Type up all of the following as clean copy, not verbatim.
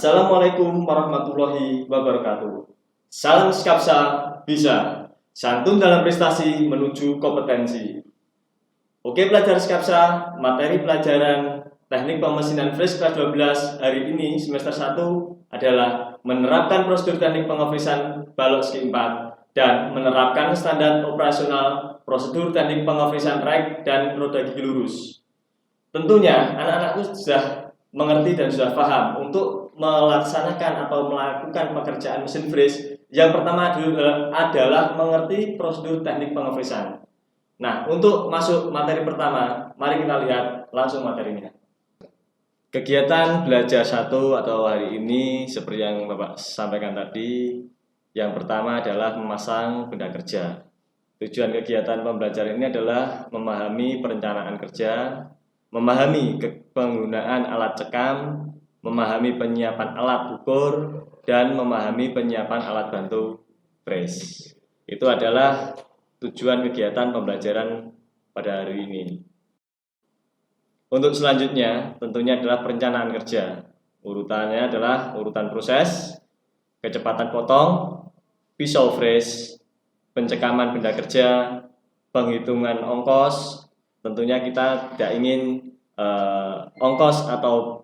Assalamualaikum warahmatullahi wabarakatuh. Salam Skapsa bisa, santun dalam prestasi menuju kompetensi. Oke pelajar Skapsa, materi pelajaran Teknik Pemesinan Fresh kelas 12 hari ini semester 1 adalah menerapkan prosedur teknik pengefrisan balok segi 4 dan menerapkan standar operasional prosedur teknik pengefrisan rek dan roda gigi lurus. Tentunya anak-anakku sudah mengerti dan sudah paham untuk melaksanakan atau melakukan pekerjaan mesin freeze. Yang pertama adalah mengerti prosedur teknik pengefrisan. Nah, untuk masuk materi pertama, mari kita lihat langsung materinya. Kegiatan belajar 1 atau hari ini seperti yang Bapak sampaikan tadi, yang pertama adalah memasang benda kerja. Tujuan kegiatan pembelajaran ini adalah memahami perencanaan kerja, memahami penggunaan alat cekam, memahami penyiapan alat ukur, dan memahami penyiapan alat bantu freeze. Itu adalah tujuan kegiatan pembelajaran pada hari ini. Untuk selanjutnya tentunya adalah perencanaan kerja. Urutannya adalah urutan proses, kecepatan potong, pisau freeze, pencekaman benda kerja, penghitungan ongkos. Tentunya kita tidak ingin ongkos atau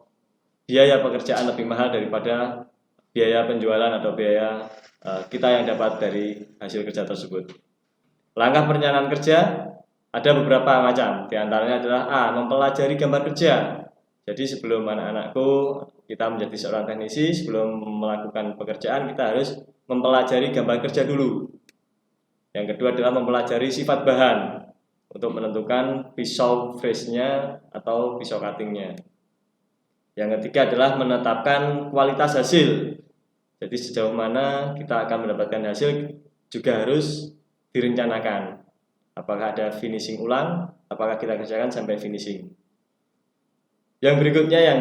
biaya pekerjaan lebih mahal daripada biaya penjualan atau biaya kita yang dapat dari hasil kerja tersebut. Langkah perencanaan kerja ada beberapa macam, di antaranya adalah A. Mempelajari gambar kerja. Jadi sebelum anak-anakku kita menjadi seorang teknisi, sebelum melakukan pekerjaan kita harus mempelajari gambar kerja dulu. Yang kedua adalah mempelajari sifat bahan untuk menentukan pisau freeze-nya atau pisau cutting-nya. Yang ketiga adalah menetapkan kualitas hasil. Jadi sejauh mana kita akan mendapatkan hasil juga harus direncanakan. Apakah ada finishing ulang, apakah kita kerjakan sampai finishing. Yang berikutnya yang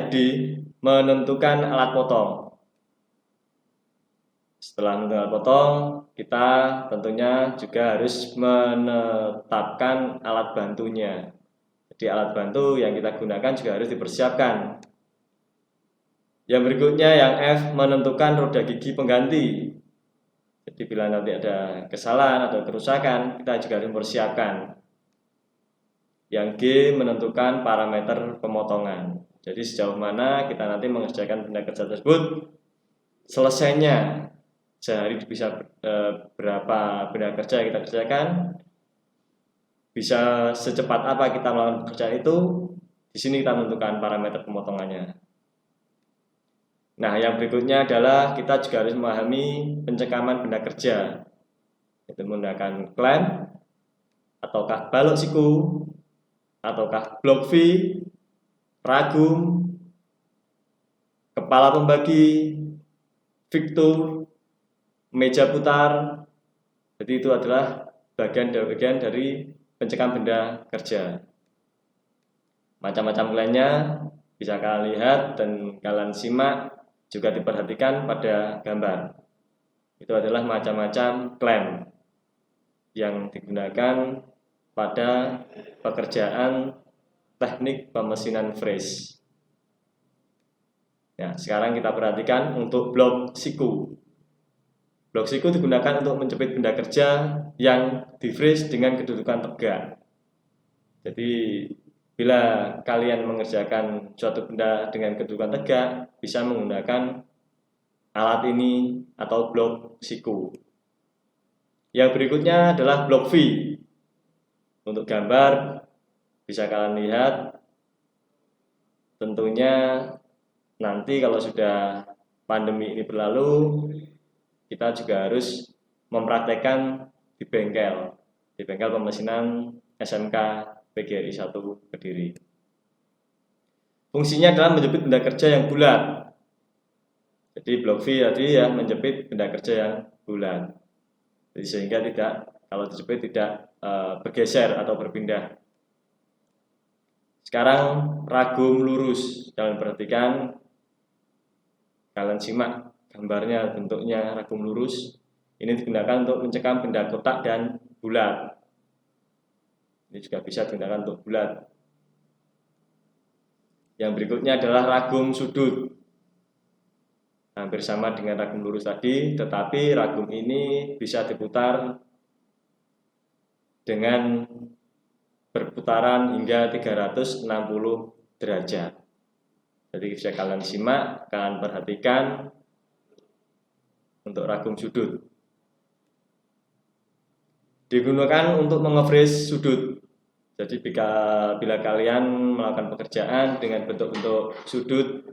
menentukan alat potong. Setelah menentukan alat potong, kita tentunya juga harus menetapkan alat bantunya. Jadi alat bantu yang kita gunakan juga harus dipersiapkan. Yang berikutnya yang F, menentukan roda gigi pengganti. Jadi bila nanti ada kesalahan atau kerusakan, kita juga harus mempersiapkan. Yang G, menentukan parameter pemotongan. Jadi sejauh mana kita nanti mengerjakan benda kerja tersebut, selesainya sehari bisa berapa benda kerja yang kita kerjakan, bisa secepat apa kita melakukan pekerjaan itu. Di sini kita menentukan parameter pemotongannya. Nah, yang berikutnya adalah kita juga harus memahami pencekaman benda kerja, yaitu menggunakan klem, ataukah balok siku, ataukah blok V, ragum, kepala pembagi, fiktur, meja putar. Jadi itu adalah bagian dari pencekam benda kerja. Macam-macam klemnya bisa kalian lihat dan kalian simak, juga diperhatikan pada gambar. Itu adalah macam-macam klem yang digunakan pada pekerjaan teknik pemesinan freeze. Ya, sekarang kita perhatikan untuk blok siku. Blok siku digunakan untuk menjepit benda kerja yang di freeze dengan kedudukan tegak. Jadi bila kalian mengerjakan suatu benda dengan kedudukan tegak, bisa menggunakan alat ini atau blok siku. Yang berikutnya adalah blok V. Untuk gambar bisa kalian lihat. Tentunya nanti kalau sudah pandemi ini berlalu, kita juga harus mempraktekkan di bengkel pemesinan SMK PGRI 1 Kediri. Fungsinya adalah menjepit benda kerja yang bulat. Jadi blok V tadi ya menjepit benda kerja yang bulat. Jadi sehingga kalau dijepit tidak bergeser atau berpindah. Sekarang ragum lurus. Kalian perhatikan, kalian simak gambarnya, bentuknya ragum lurus. Ini digunakan untuk mencekam benda kotak dan bulat. Ini juga bisa digunakan untuk bulat. Yang berikutnya adalah ragum sudut. hampir sama dengan ragum lurus tadi, tetapi ragum ini bisa diputar dengan berputaran hingga 360 derajat. Jadi bisa kalian simak, kalian perhatikan untuk ragum sudut. Digunakan untuk menge-freeze sudut. Jadi bila kalian melakukan pekerjaan dengan bentuk-bentuk sudut,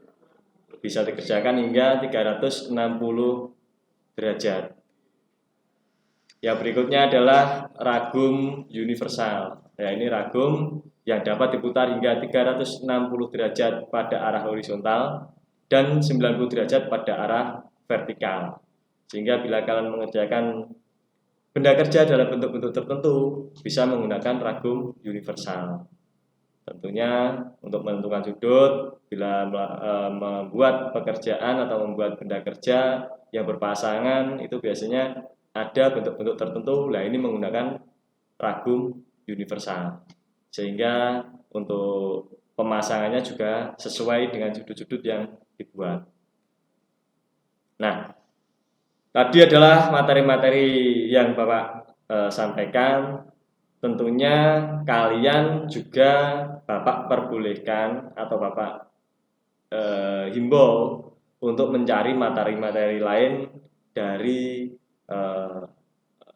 bisa dikerjakan hingga 360 derajat. Yang berikutnya adalah ragum universal. Ya, ini ragum yang dapat diputar hingga 360 derajat pada arah horizontal dan 90 derajat pada arah vertikal. Sehingga bila kalian mengerjakan benda kerja dalam bentuk-bentuk tertentu, bisa menggunakan ragum universal. Tentunya untuk menentukan sudut, bila membuat pekerjaan atau membuat benda kerja yang berpasangan, itu biasanya ada bentuk-bentuk tertentu. Nah, ini menggunakan ragum universal. Sehingga untuk pemasangannya juga sesuai dengan sudut-sudut yang dibuat. Nah, tadi adalah materi-materi yang Bapak sampaikan. Tentunya kalian juga Bapak perbolehkan atau Bapak himbau untuk mencari materi-materi lain dari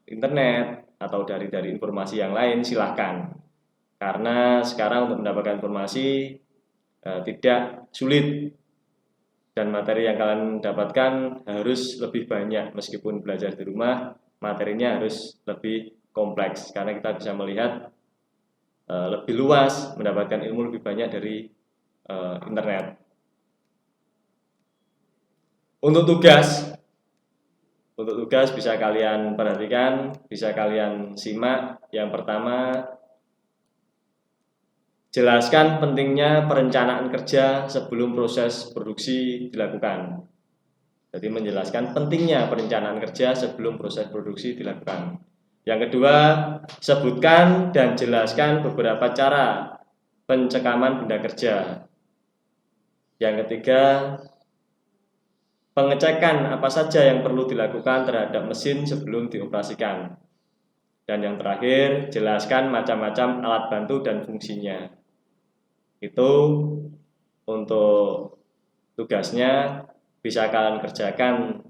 internet atau dari informasi yang lain, silahkan. Karena sekarang untuk mendapatkan informasi tidak sulit, dan materi yang kalian dapatkan harus lebih banyak. Meskipun belajar di rumah, materinya harus lebih kompleks karena kita bisa melihat lebih luas, mendapatkan ilmu lebih banyak dari internet. Untuk tugas bisa kalian perhatikan, bisa kalian simak. Yang pertama, jelaskan pentingnya perencanaan kerja sebelum proses produksi dilakukan. Jadi menjelaskan pentingnya perencanaan kerja sebelum proses produksi dilakukan. Yang kedua, sebutkan dan jelaskan beberapa cara pencekaman benda kerja. Yang ketiga, pengecekan apa saja yang perlu dilakukan terhadap mesin sebelum dioperasikan. Dan yang terakhir, jelaskan macam-macam alat bantu dan fungsinya. Itu untuk tugasnya, bisa kalian kerjakan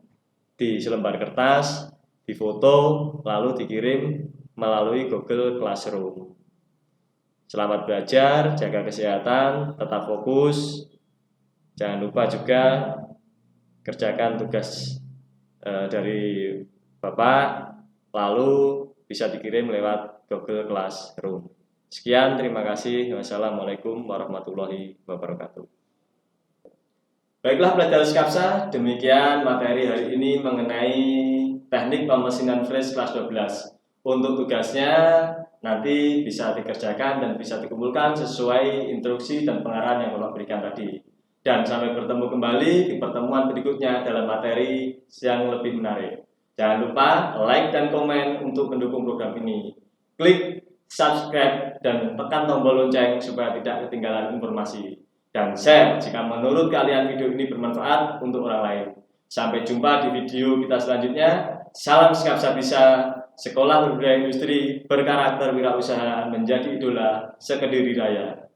di selembar kertas, difoto, lalu dikirim melalui Google Classroom. Selamat belajar, jaga kesehatan, tetap fokus. Jangan lupa juga kerjakan tugas dari Bapak, lalu bisa dikirim lewat Google Classroom. Sekian, terima kasih. Wassalamualaikum warahmatullahi wabarakatuh. Baiklah pelajar Skapsa, demikian materi hari ini mengenai teknik pemesinan flash kelas 12. Untuk tugasnya nanti bisa dikerjakan dan bisa dikumpulkan sesuai instruksi dan pengarahan yang Bapak berikan tadi. Dan sampai bertemu kembali di pertemuan berikutnya dalam materi yang lebih menarik. Jangan lupa like dan komen untuk mendukung program ini. Klik subscribe dan tekan tombol lonceng supaya tidak ketinggalan informasi. Dan share jika menurut kalian video ini bermanfaat untuk orang lain. Sampai jumpa di video kita selanjutnya. Salam Skapsa Bisa, sekolah berbudaya industri, berkarakter wirausaha, menjadi idola sekediri raya.